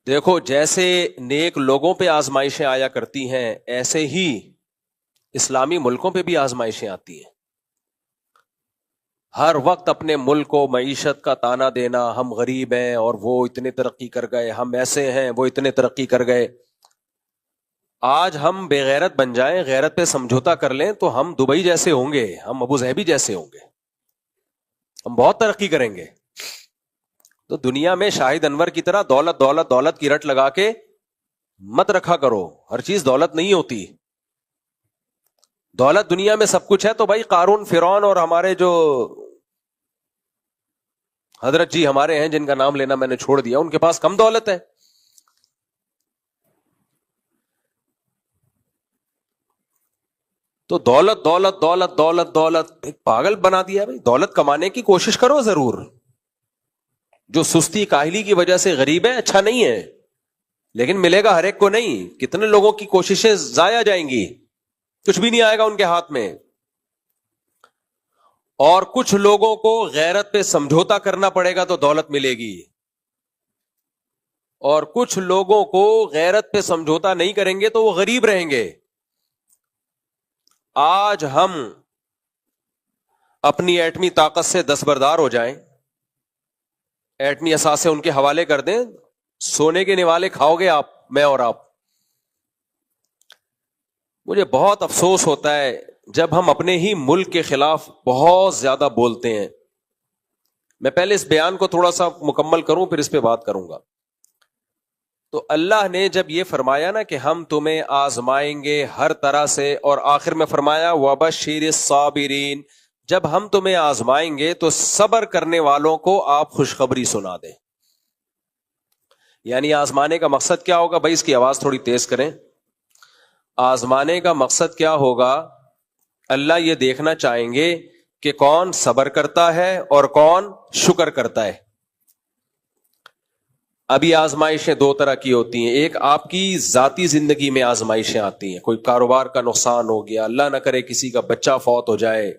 دیکھو، جیسے نیک لوگوں پہ آزمائشیں آیا کرتی ہیں ایسے ہی اسلامی ملکوں پہ بھی آزمائشیں آتی ہیں. ہر وقت اپنے ملک کو معیشت کا تانا دینا، ہم غریب ہیں اور وہ اتنے ترقی کر گئے، ہم ایسے ہیں وہ اتنے ترقی کر گئے. آج ہم بے غیرت بن جائیں، غیرت پہ سمجھوتا کر لیں تو ہم دبئی جیسے ہوں گے، ہم ابو ظہبی جیسے ہوں گے، ہم بہت ترقی کریں گے. تو دنیا میں شاہد انور کی طرح دولت دولت دولت کی رٹ لگا کے مت رکھا کرو. ہر چیز دولت نہیں ہوتی. دولت دنیا میں سب کچھ ہے تو بھائی قارون، فرعون اور ہمارے جو حضرت جی ہمارے ہیں جن کا نام لینا میں نے چھوڑ دیا، ان کے پاس کم دولت ہے. تو دولت دولت دولت دولت دولت ایک پاگل بنا دیا. بھائی دولت کمانے کی کوشش کرو ضرور. جو سستی کاہلی کی وجہ سے غریب ہے اچھا نہیں ہے، لیکن ملے گا ہر ایک کو نہیں. کتنے لوگوں کی کوششیں ضائع جائیں گی، کچھ بھی نہیں آئے گا ان کے ہاتھ میں. اور کچھ لوگوں کو غیرت پہ سمجھوتا کرنا پڑے گا تو دولت ملے گی، اور کچھ لوگوں کو غیرت پہ سمجھوتا نہیں کریں گے تو وہ غریب رہیں گے. آج ہم اپنی ایٹمی طاقت سے دستبردار ہو جائیں، ایٹمی اثاثے ان کے حوالے کر دیں، سونے کے نوالے کھاؤ گے آپ، میں اور آپ. مجھے بہت افسوس ہوتا ہے جب ہم اپنے ہی ملک کے خلاف بہت زیادہ بولتے ہیں. میں پہلے اس بیان کو تھوڑا سا مکمل کروں پھر اس پہ بات کروں گا. تو اللہ نے جب یہ فرمایا نا کہ ہم تمہیں آزمائیں گے ہر طرح سے، اور آخر میں فرمایا وَبَشِّرِ الصَّابِرِينَ، جب ہم تمہیں آزمائیں گے تو صبر کرنے والوں کو آپ خوشخبری سنا دیں. یعنی آزمانے کا مقصد کیا ہوگا؟ بھائی اس کی آواز تھوڑی تیز کریں. آزمانے کا مقصد کیا ہوگا؟ اللہ یہ دیکھنا چاہیں گے کہ کون صبر کرتا ہے اور کون شکر کرتا ہے. ابھی آزمائشیں دو طرح کی ہوتی ہیں. ایک آپ کی ذاتی زندگی میں آزمائشیں آتی ہیں، کوئی کاروبار کا نقصان ہو گیا، اللہ نہ کرے کسی کا بچہ فوت ہو جائے،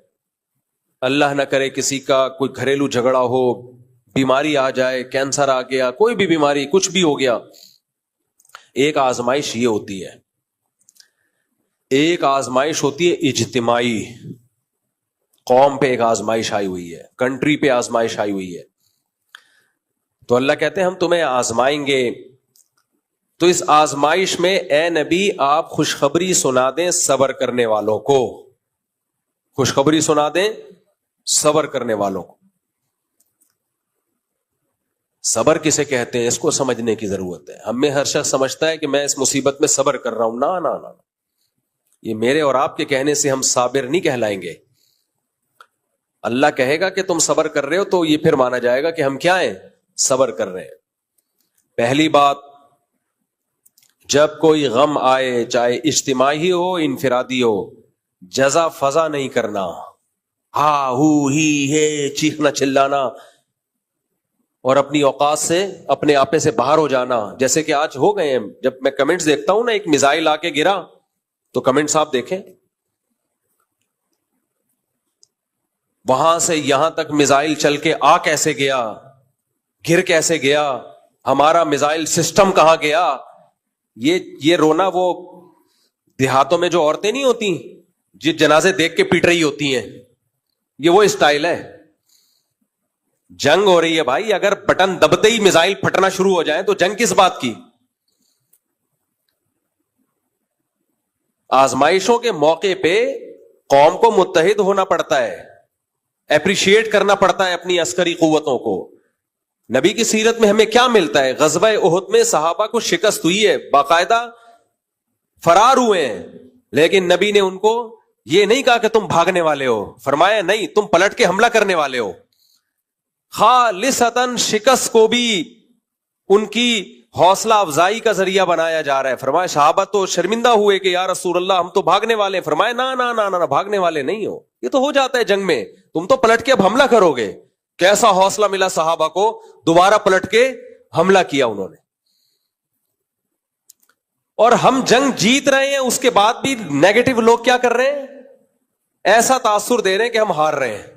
اللہ نہ کرے کسی کا کوئی گھریلو جھگڑا ہو، بیماری آ جائے، کینسر آ گیا، کوئی بھی بیماری، کچھ بھی ہو گیا. ایک آزمائش یہ ہوتی ہے. ایک آزمائش ہوتی ہے اجتماعی، قوم پہ ایک آزمائش آئی ہوئی ہے، کنٹری پہ آزمائش آئی ہوئی ہے. تو اللہ کہتے ہیں ہم تمہیں آزمائیں گے. تو اس آزمائش میں اے نبی آپ خوشخبری سنا دیں صبر کرنے والوں کو، خوشخبری سنا دیں صبر کرنے والوں کو. صبر کسے کہتے ہیں اس کو سمجھنے کی ضرورت ہے. ہم میں ہر شخص سمجھتا ہے کہ میں اس مصیبت میں صبر کر رہا ہوں. نا نا نا، یہ میرے اور آپ کے کہنے سے ہم صابر نہیں کہلائیں گے. اللہ کہے گا کہ تم صبر کر رہے ہو تو یہ پھر مانا جائے گا کہ ہم کیا ہیں؟ صبر کر رہے ہیں. پہلی بات، جب کوئی غم آئے چاہے اجتماعی ہو انفرادی ہو، جزا فضا نہیں کرنا، ہا ہو ہی ہے چیخنا چلانا اور اپنی اوقات سے اپنے آپے سے باہر ہو جانا. جیسے کہ آج ہو گئے ہیں. جب میں کمنٹس دیکھتا ہوں نا، ایک میزائل آ کے گرا تو کمنٹس آپ دیکھیں، وہاں سے یہاں تک میزائل چل کے آ کیسے گیا، گر کیسے گیا، ہمارا میزائل سسٹم کہاں گیا. یہ رونا وہ دیہاتوں میں جو عورتیں نہیں ہوتی جو جنازے دیکھ کے پیٹ رہی ہوتی ہیں، یہ وہ اسٹائل ہے. جنگ ہو رہی ہے بھائی، اگر بٹن دبتے ہی میزائل پھٹنا شروع ہو جائے تو جنگ کس بات کی؟ آزمائشوں کے موقع پہ قوم کو متحد ہونا پڑتا ہے، اپریشیٹ کرنا پڑتا ہے اپنی عسکری قوتوں کو. نبی کی سیرت میں ہمیں کیا ملتا ہے؟ غزوہ احد میں صحابہ کو شکست ہوئی ہے، باقاعدہ فرار ہوئے ہیں، لیکن نبی نے ان کو یہ نہیں کہا کہ تم بھاگنے والے ہو، فرمایا نہیں، تم پلٹ کے حملہ کرنے والے ہو. خالصتاً شکست کو بھی ان کی حوصلہ افزائی کا ذریعہ بنایا جا رہا ہے. فرمایا صحابہ تو شرمندہ ہوئے کہ یا رسول اللہ ہم تو بھاگنے والے ہیں. فرمایا نا نا نا نا، بھاگنے والے نہیں ہو، یہ تو ہو جاتا ہے جنگ میں، تم تو پلٹ کے اب حملہ کرو گے. کیسا حوصلہ ملا صحابہ کو، دوبارہ پلٹ کے حملہ کیا انہوں نے. اور ہم جنگ جیت رہے ہیں، اس کے بعد بھی نیگیٹو لوگ کیا کر رہے ہیں؟ ایسا تاثر دے رہے ہیں کہ ہم ہار رہے ہیں.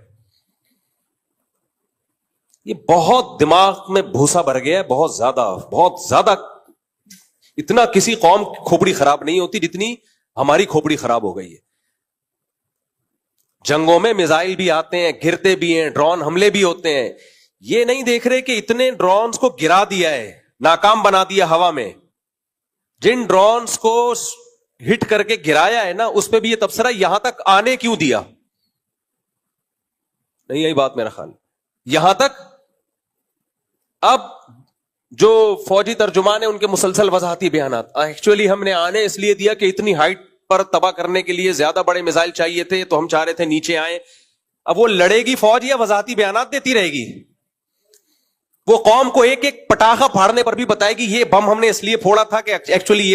یہ بہت دماغ میں بھوسا بھر گیا ہے، بہت زیادہ اتنا کسی قوم کھوپڑی خراب نہیں ہوتی جتنی ہماری کھوپڑی خراب ہو گئی ہے. جنگوں میں میزائل بھی آتے ہیں, گرتے بھی ہیں, ڈرون حملے بھی ہوتے ہیں. یہ نہیں دیکھ رہے کہ اتنے ڈرونز کو گرا دیا ہے, ناکام بنا دیا ہوا میں. جن ڈرونز کو ہٹ کر کے گرایا ہے نا, اس پہ بھی یہ تبصرہ یہاں تک آنے کیوں دیا. نہیں یہی بات میرا خیال, یہاں تک. اب جو فوجی ترجمان ہیں ان کے مسلسل وضاحتی بیانات, ایکچولی ہم نے آنے اس لیے دیا کہ اتنی ہائٹ پر تباہ کرنے کے لیے زیادہ بڑے میزائل چاہیے تھے, تو ہم چاہ رہے تھے نیچے آئیں. اب وہ لڑے گی فوج یا وضاحتی بیانات دیتی رہے گی؟ وہ قوم کو ایک ایک پٹاخہ پھاڑنے پر بھی بتائے گی یہ بم ہم نے اس لیے پھوڑا تھا کہ ایکچولی یہ